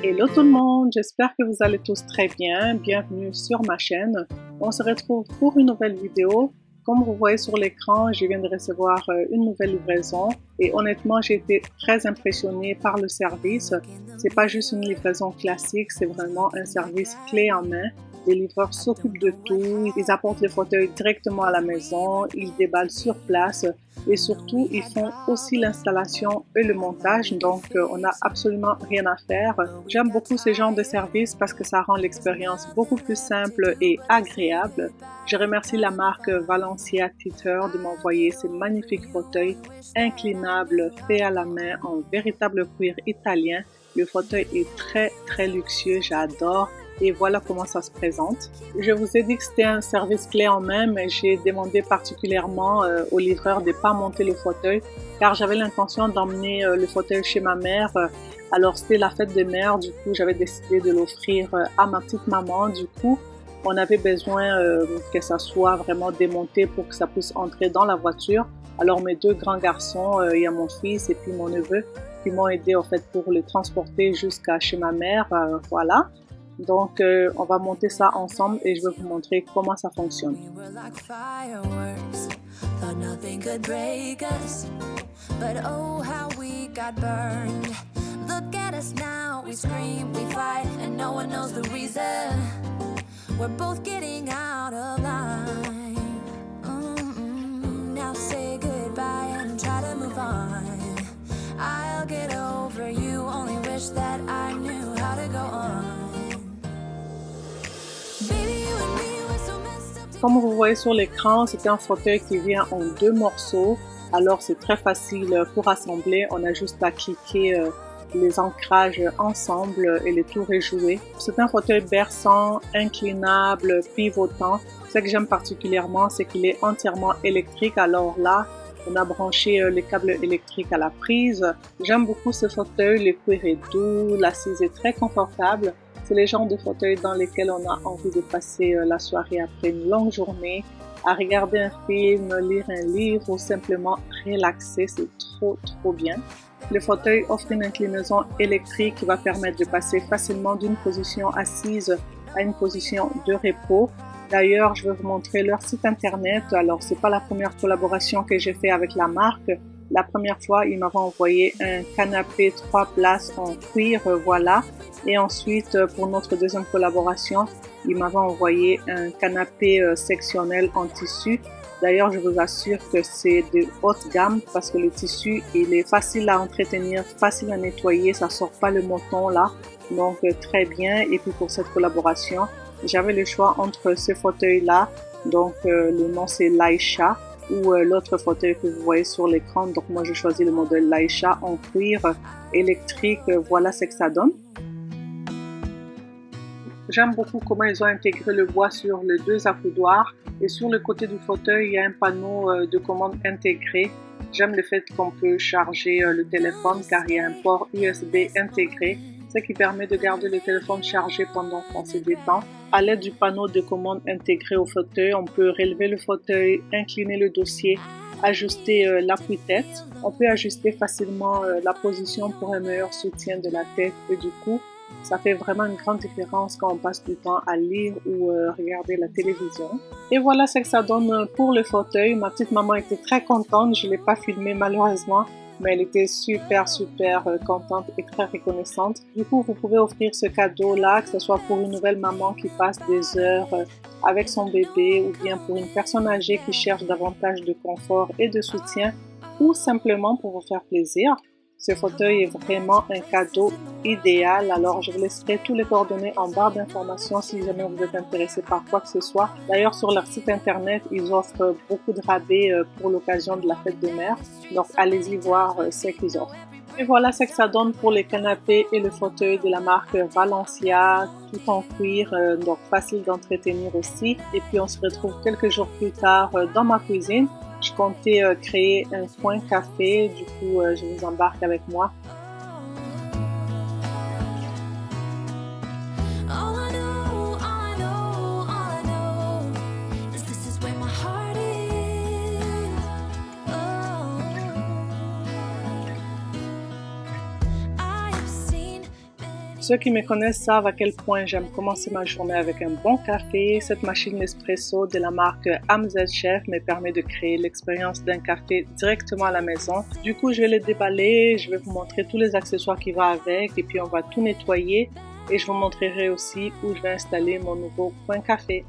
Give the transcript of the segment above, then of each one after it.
Hello tout le monde, j'espère que vous allez tous très bien. Bienvenue sur ma chaîne. On se retrouve pour une nouvelle vidéo. Comme vous voyez sur l'écran, je viens de recevoir une nouvelle livraison et honnêtement, j'ai été très impressionnée par le service. C'est pas juste une livraison classique, c'est vraiment un service clé en main. Les livreurs s'occupent de tout, ils apportent les fauteuils directement à la maison, ils déballent sur place et surtout, ils font aussi l'installation et le montage, donc on n'a absolument rien à faire. J'aime beaucoup ce genre de service parce que ça rend l'expérience beaucoup plus simple et agréable. Je remercie la marque Valencia Theater de m'envoyer ces magnifiques fauteuils inclinables faits à la main en véritable cuir italien. Le fauteuil est très luxueux, j'adore. Et voilà comment ça se présente. Je vous ai dit que c'était un service clé en main, mais j'ai demandé particulièrement au livreur de ne pas monter le fauteuil car j'avais l'intention d'emmener le fauteuil chez ma mère. Alors c'était la fête des mères, du coup j'avais décidé de l'offrir à ma petite maman. Du coup, on avait besoin que ça soit vraiment démonté pour que ça puisse entrer dans la voiture. Alors mes deux grands garçons, il y a mon fils et puis mon neveu qui m'ont aidé en fait pour le transporter jusqu'à chez ma mère. Voilà. Donc, on va monter ça ensemble et je vais vous montrer comment ça fonctionne. Comme vous voyez sur l'écran, c'est un fauteuil qui vient en 2 morceaux. Alors c'est très facile pour assembler. On a juste à cliquer les ancrages ensemble et le tour est joué. C'est un fauteuil berçant, inclinable, pivotant. Ce que j'aime particulièrement, c'est qu'il est entièrement électrique. Alors là, on a branché les câbles électriques à la prise. J'aime beaucoup ce fauteuil. Le cuir est doux, l'assise est très confortable. C'est le genre de fauteuil dans lesquels on a envie de passer la soirée après une longue journée, à regarder un film, lire un livre ou simplement relaxer. C'est trop bien. Le fauteuil offre une inclinaison électrique qui va permettre de passer facilement d'une position assise à une position de repos. D'ailleurs, je vais vous montrer leur site internet. Alors, c'est pas la première collaboration que j'ai fait avec la marque. La première fois, ils m'avaient envoyé un canapé 3 places en cuir, voilà. Et ensuite, pour notre deuxième collaboration, ils m'avaient envoyé un canapé sectionnel en tissu. D'ailleurs, je vous assure que c'est de haute gamme parce que le tissu, il est facile à entretenir, facile à nettoyer, ça sort pas le moton là. Donc, très bien. Et puis, pour cette collaboration, j'avais le choix entre ce fauteuil-là, donc le nom c'est Laisha, ou l'autre fauteuil que vous voyez sur l'écran. Donc moi j'ai choisi le modèle Laisha en cuir électrique, voilà ce que ça donne. J'aime beaucoup comment ils ont intégré le bois sur les 2 accoudoirs et sur le côté du fauteuil il y a un panneau de commande intégré. J'aime le fait qu'on peut charger le téléphone car il y a un port USB intégré, ce qui permet de garder le téléphone chargé pendant qu'on se détend. À l'aide du panneau de commande intégré au fauteuil, on peut relever le fauteuil, incliner le dossier, ajuster l'appui-tête. On peut ajuster facilement la position pour un meilleur soutien de la tête et du cou. Ça fait vraiment une grande différence quand on passe du temps à lire ou regarder la télévision. Et voilà ce que ça donne pour le fauteuil. Ma petite maman était très contente. Je ne l'ai pas filmé malheureusement, mais elle était super contente et très reconnaissante. Du coup, vous pouvez offrir ce cadeau-là, que ce soit pour une nouvelle maman qui passe des heures avec son bébé ou bien pour une personne âgée qui cherche davantage de confort et de soutien ou simplement pour vous faire plaisir. Ce fauteuil est vraiment un cadeau idéal. Alors, je vous laisserai tous les coordonnées en barre d'informations si jamais vous êtes intéressé par quoi que ce soit. D'ailleurs, sur leur site internet, ils offrent beaucoup de rabais pour l'occasion de la fête des mères. Donc, allez-y voir ce qu'ils offrent. Et voilà ce que ça donne pour les canapés et le fauteuil de la marque Valencia, tout en cuir, donc facile d'entretenir aussi. Et puis, on se retrouve quelques jours plus tard dans ma cuisine. Je comptais créer un coin café, du coup je vous embarque avec moi. Ceux qui me connaissent savent à quel point j'aime commencer ma journée avec un bon café. Cette machine Nespresso de la marque AMZ Chef me permet de créer l'expérience d'un café directement à la maison. Du coup, je vais le déballer, je vais vous montrer tous les accessoires qui vont avec et puis on va tout nettoyer et je vous montrerai aussi où je vais installer mon nouveau coin café.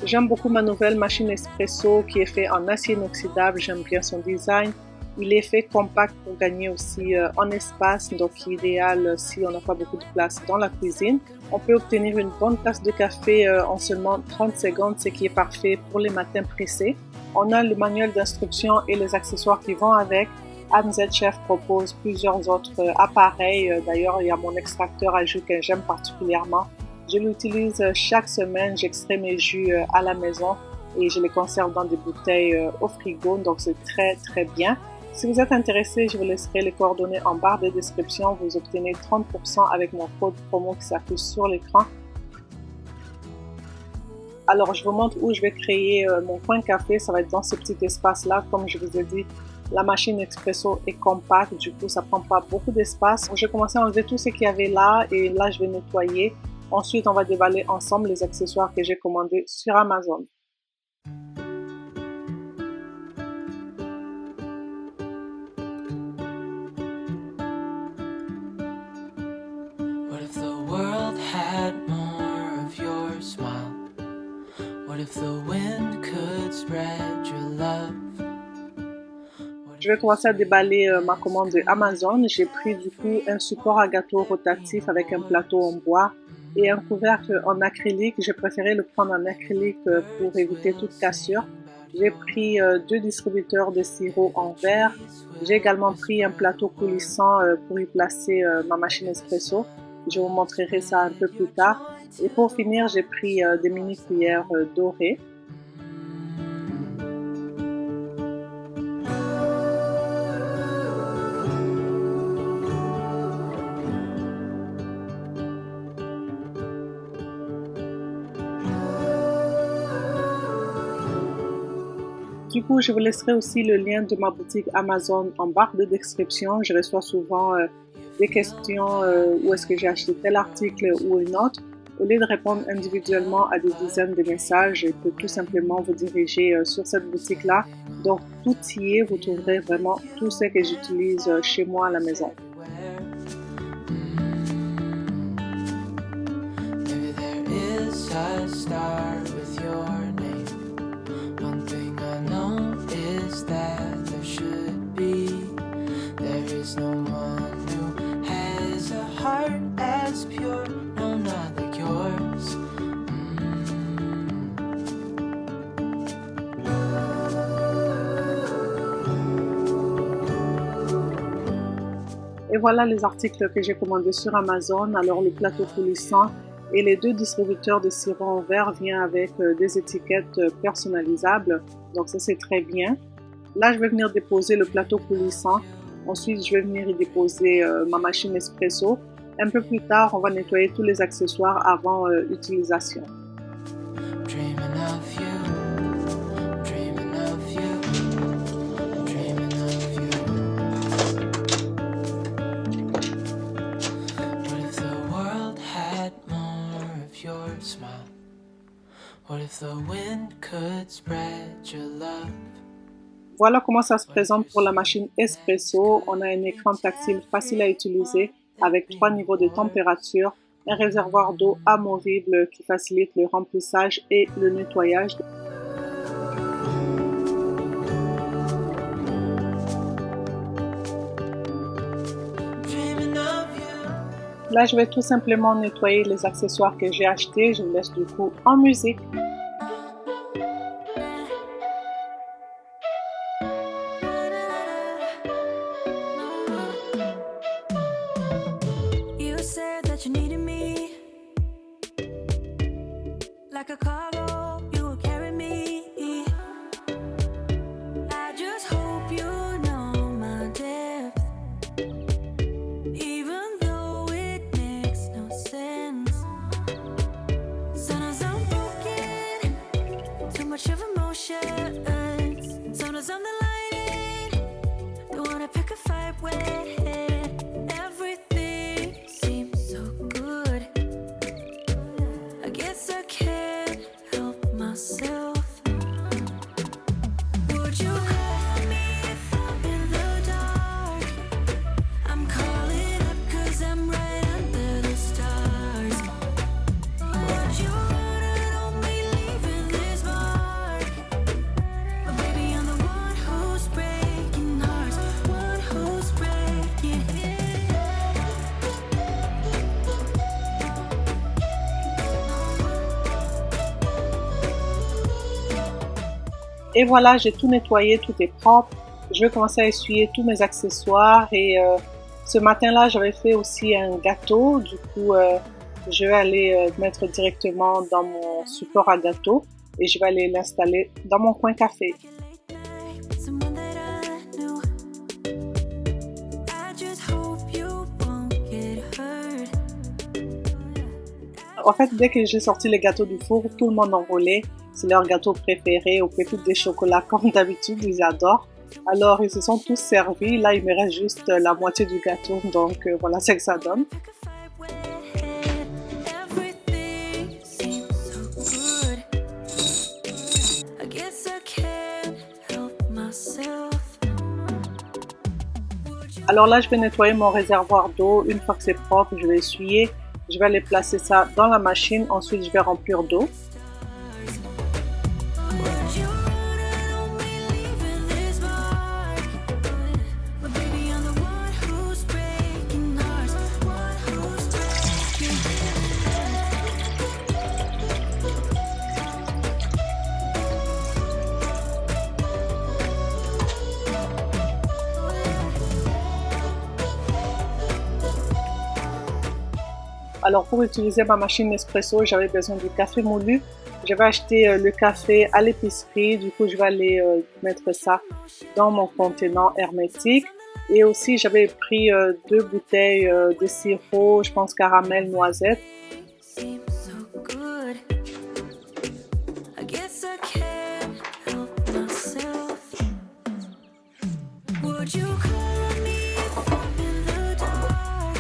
J'aime beaucoup ma nouvelle machine Espresso qui est faite en acier inoxydable, j'aime bien son design. Il est fait compact pour gagner aussi en espace, donc idéal si on n'a pas beaucoup de place dans la cuisine. On peut obtenir une bonne tasse de café en seulement 30 secondes, ce qui est parfait pour les matins pressés. On a le manuel d'instructions et les accessoires qui vont avec. AMZ Chef propose plusieurs autres appareils, d'ailleurs il y a mon extracteur à jus que j'aime particulièrement. Je l'utilise chaque semaine, j'extrais mes jus à la maison et je les conserve dans des bouteilles au frigo, donc c'est très bien. Si vous êtes intéressé, je vous laisserai les coordonnées en barre de description. Vous obtenez 30% avec mon code promo qui s'affiche sur l'écran. Alors, je vous montre où je vais créer mon coin café. Ça va être dans ce petit espace-là. Comme je vous ai dit, la machine Espresso est compacte, du coup, ça prend pas beaucoup d'espace. Je vais commencer à enlever tout ce qu'il y avait là et là, je vais nettoyer. Ensuite, on va déballer ensemble les accessoires que j'ai commandés sur Amazon. What if the world had more of your smile? What if the wind could spread your love? Je vais commencer à déballer ma commande de Amazon. J'ai pris du coup un support à gâteau rotatif avec un plateau en bois et un couvercle en acrylique. J'ai préféré le prendre en acrylique pour éviter toute cassure. J'ai pris 2 distributeurs de sirop en verre. J'ai également pris un plateau coulissant pour y placer ma machine espresso. Je vous montrerai ça un peu plus tard. Et pour finir, j'ai pris des mini cuillères dorées. Du coup, je vous laisserai aussi le lien de ma boutique Amazon en barre de description. Je reçois souvent des questions où est-ce que j'ai acheté tel article ou une autre. Au lieu de répondre individuellement à des dizaines de messages, je peux tout simplement vous diriger sur cette boutique-là. Donc, tout y est, vous trouverez vraiment tout ce que j'utilise chez moi à la maison. Maybe there is a star with your name. One thing I know is that there should be. There is no one who has a heart as pure. No, not like yours. Et voilà les articles que j'ai commandés sur Amazon. Alors le plateau coulissant et les 2 distributeurs de sirop en verre viennent avec des étiquettes personnalisables. Donc ça c'est très bien. Là je vais venir déposer le plateau coulissant. Ensuite je vais venir y déposer ma machine espresso. Un peu plus tard on va nettoyer tous les accessoires avant utilisation. Dreaming of you. Dreaming of you. Dreaming of you. What if the world had more of your smile? What if the wind could spread your love? Voilà comment ça se présente pour la machine espresso. On a un écran tactile facile à utiliser avec 3 niveaux de température, un réservoir d'eau amovible qui facilite le remplissage et le nettoyage. Là, je vais tout simplement nettoyer les accessoires que j'ai achetés. Je vous laisse du coup en musique. You said that you needed me, like a cargo, you will carry me. I just hope you know my depth, even though it makes no sense. Sometimes I'm broken, too much of emotions. Sometimes I'm the lightning, don't wanna pick a fight with. Everything seems so good. I guess I can't help myself. Would you call me if I'm in the dark? I'm calling up 'cause I'm right under the stars. Would you run on me leaving this mark? But baby, I'm the one who's breaking hearts, one who's breaking it. Et voilà, j'ai tout nettoyé, tout est propre. Je vais commencer à essuyer tous mes accessoires et ce matin-là, j'avais fait aussi un gâteau. Du coup, je vais aller mettre directement dans mon support à gâteau et je vais aller l'installer dans mon coin café. Someone that I knew. I just hope you won't get hurt. En fait, dès que j'ai sorti les gâteaux du four, tout le monde enrôlait. C'est leur gâteau préféré aux pépites de chocolat comme d'habitude, ils adorent. Alors, ils se sont tous servis. Là, il me reste juste la moitié du gâteau. Donc, voilà ce que ça donne. Pick a fight with. Everything seems so good. I guess I can't help myself. Would you Alors là, je vais nettoyer mon réservoir d'eau. Une fois que c'est propre, je vais essuyer. Je vais aller placer ça dans la machine. Ensuite, je vais remplir d'eau. Would you run on me leaving this mark? But baby, I'm the one who's breaking hearts, one who's breaking Alors, pour utiliser ma machine Nespresso, j'avais besoin du café moulu. Je vais acheter le café à l'épicerie. Du coup, je vais aller mettre ça dans mon contenant hermétique. Et aussi, j'avais pris 2 bouteilles de sirop, je pense caramel noisette. seems so good. I guess I can't help myself. Would you call me if I'm in the dark?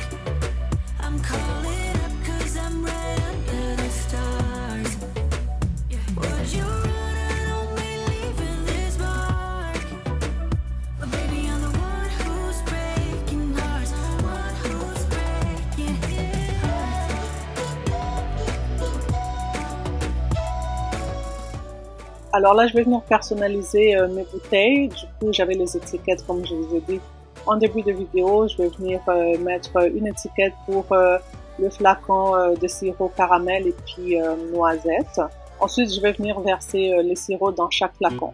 I'm calling up 'cause I'm right under the stars. Would you run on me leaving this mark? But baby, I'm the one who's breaking hearts, one who's breaking hearts. Alors là, je vais venir personnaliser mes bouteilles. Du coup, j'avais les étiquettes, comme je vous ai dit en début de vidéo. Je vais venir mettre une étiquette pour le flacon de sirop caramel et puis noisette. Ensuite, je vais venir verser les sirops dans chaque flacon.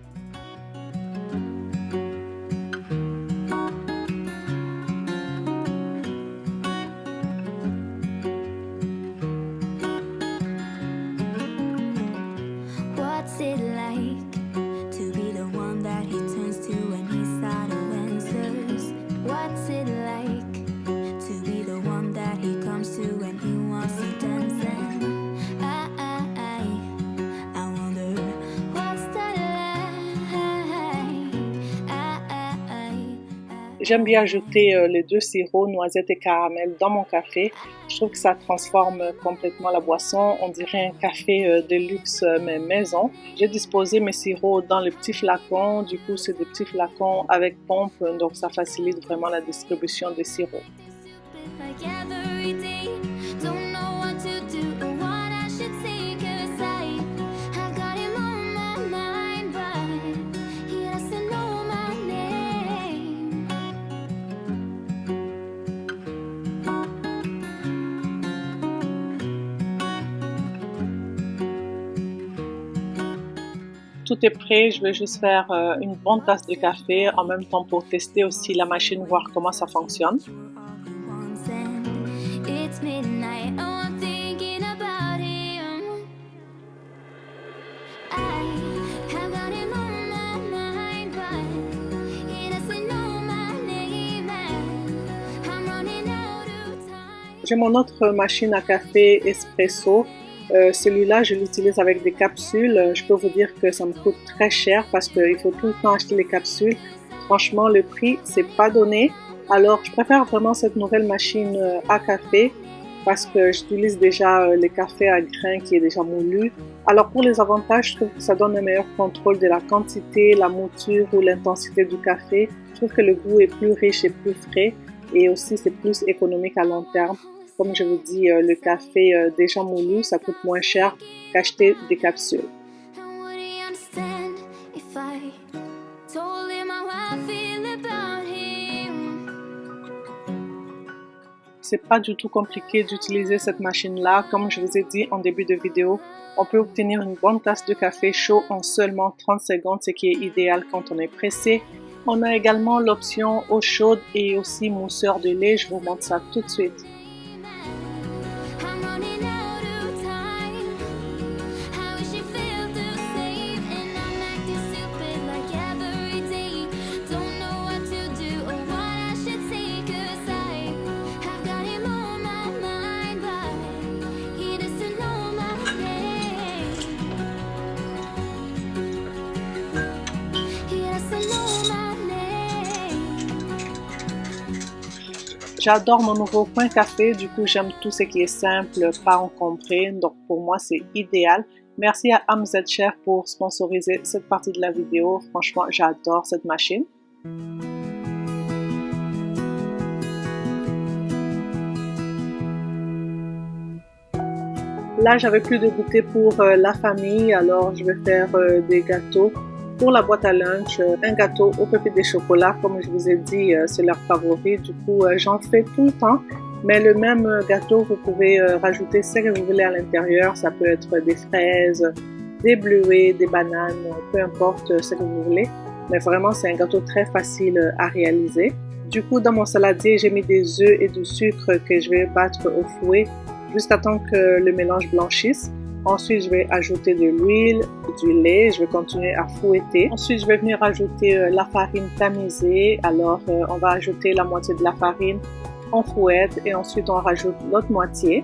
What's it like to be the one that he turns to when he's out of answers? What's it like to be the one that he comes to when he wants to dance? And I wonder what's that like? J'aime bien ajouter les 2 sirops, noisette et caramel, dans mon café. Je trouve que ça transforme complètement la boisson. On dirait un café de luxe, mais maison. J'ai disposé mes sirops dans les petits flacons. Du coup, c'est des petits flacons avec pompe, donc ça facilite vraiment la distribution des sirops. Like every day, don't know what to do or what I should say, 'cause I got him on my mind, but he doesn't know my name. Tout est prêt, je vais juste faire une bonne tasse de café en même temps pour tester aussi la machine, voir comment ça fonctionne. It's midnight, oh, I'm thinking about him. J'ai mon autre machine à café espresso. Celui-là, je l'utilise avec des capsules. Je peux vous dire que ça me coûte très cher parce qu'il faut tout le temps acheter les capsules. Franchement, le prix, c'est pas donné. Alors, je préfère vraiment cette nouvelle machine à café parce que j'utilise déjà les cafés à grains qui est déjà moulu. Alors, pour les avantages, je trouve que ça donne un meilleur contrôle de la quantité, la mouture ou l'intensité du café. Je trouve que le goût est plus riche et plus frais et aussi c'est plus économique à long terme. Comme je vous dis, le café déjà moulu, ça coûte moins cher qu'acheter des capsules. C'est pas du tout compliqué d'utiliser cette machine-là. Comme je vous ai dit en début de vidéo, on peut obtenir une bonne tasse de café chaud en seulement 30 secondes, ce qui est idéal quand on est pressé. On a également l'option eau chaude et aussi mousseur de lait. Je vous montre ça tout de suite. J'adore mon nouveau coin café, du coup j'aime tout ce qui est simple, pas encombré, donc pour moi c'est idéal. Merci à AMZ Chef pour sponsoriser cette partie de la vidéo, franchement j'adore cette machine. Là j'avais plus de goûter pour la famille, alors je vais faire des gâteaux. Pour la boîte à lunch, un gâteau aux pépites de chocolat, comme je vous ai dit, c'est leur favori. Du coup, j'en fais tout le temps. Mais le même gâteau, vous pouvez rajouter ce que vous voulez à l'intérieur. Ça peut être des fraises, des bleuets, des bananes, peu importe ce que vous voulez. Mais vraiment, c'est un gâteau très facile à réaliser. Du coup, dans mon saladier, j'ai mis des œufs et du sucre que je vais battre au fouet jusqu'à temps que le mélange blanchisse. Ensuite, je vais ajouter de l'huile, du lait, je vais continuer à fouetter. Ensuite, je vais venir ajouter la farine tamisée. Alors, on va ajouter la moitié de la farine, on fouette et ensuite on rajoute l'autre moitié.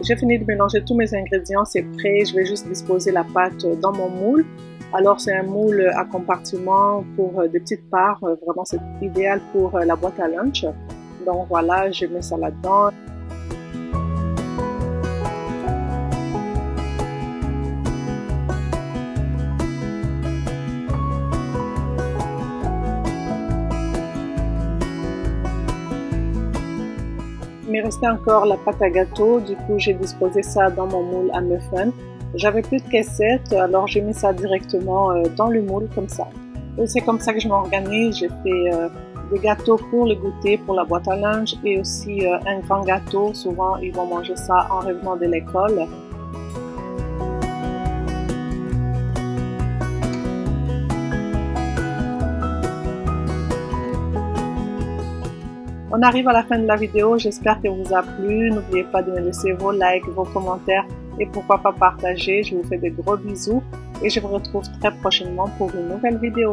J'ai fini de mélanger tous mes ingrédients, c'est prêt. Je vais juste disposer la pâte dans mon moule. Alors, c'est un moule à compartiment pour des petites parts. Vraiment, c'est idéal pour la boîte à lunch. Donc voilà, je mets ça là-dedans. Il me restait encore la pâte à gâteau, du coup j'ai disposé ça dans mon moule à muffin. J'avais plus de caissettes, alors j'ai mis ça directement dans le moule comme ça. Et c'est comme ça que je m'organise. J'ai fait des gâteaux pour le goûter, pour la boîte à lunch et aussi un grand gâteau. Souvent ils vont manger ça en revenant de l'école. On arrive à la fin de la vidéo, j'espère qu'elle vous a plu. N'oubliez pas de me laisser vos likes, vos commentaires et pourquoi pas partager. Je vous fais de gros bisous et je vous retrouve très prochainement pour une nouvelle vidéo.